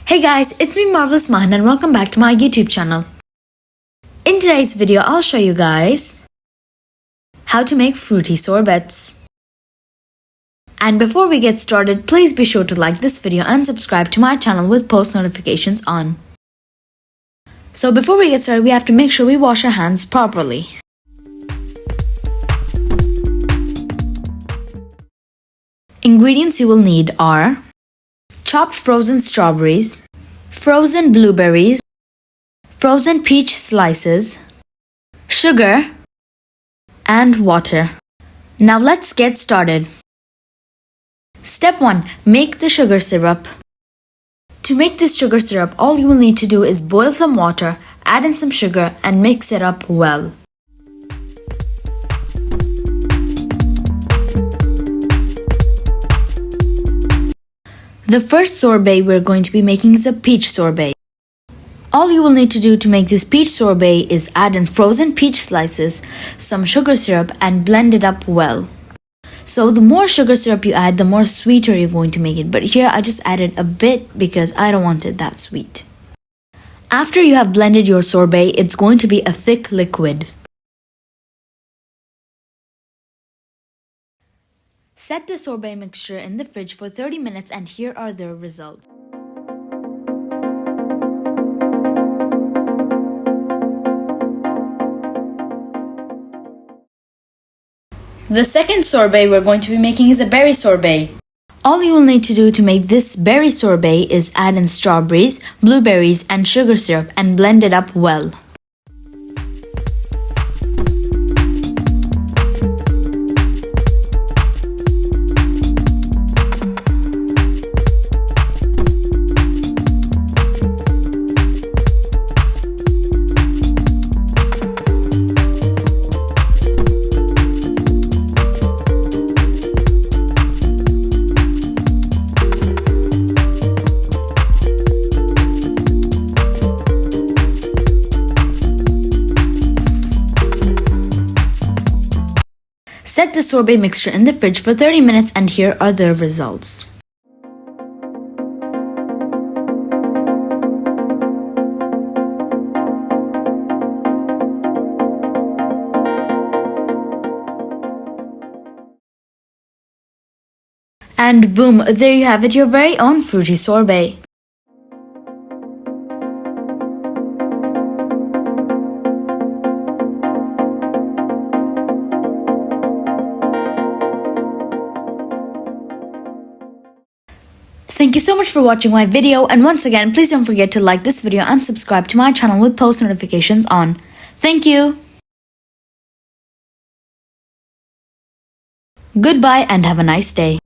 Hey guys, it's me Marvellous Maahin and welcome back to my YouTube channel. In today's video, I'll show you guys how to make fruity sorbets. And before we get started, please be sure to like this video and subscribe to my channel with post notifications on. So before we get started, we have to make sure we wash our hands properly. Ingredients you will need are chopped frozen strawberries, frozen blueberries, frozen peach slices, sugar, and water. Now let's get started. Step 1. Make the sugar syrup. To make this sugar syrup, all you will need to do is boil some water, add in some sugar, and mix it up well. The first sorbet we're going to be making is a peach sorbet. All you will need to do to make this peach sorbet is add in frozen peach slices, some sugar syrup, and blend it up well. So the more sugar syrup you add, the more sweeter you're going to make it. But here I just added a bit because I don't want it that sweet. After you have blended your sorbet, it's going to be a thick liquid. Set the sorbet mixture in the fridge for 30 minutes and here are the results. The second sorbet we're going to be making is a berry sorbet. All you will need to do to make this berry sorbet is add in strawberries, blueberries, and sugar syrup and blend it up well. Set the sorbet mixture in the fridge for 30 minutes and here are the results. And boom, there you have it, your very own fruity sorbet. Thank you so much for watching my video, and once again, please don't forget to like this video and subscribe to my channel with post notifications on. Thank you. Goodbye and have a nice day.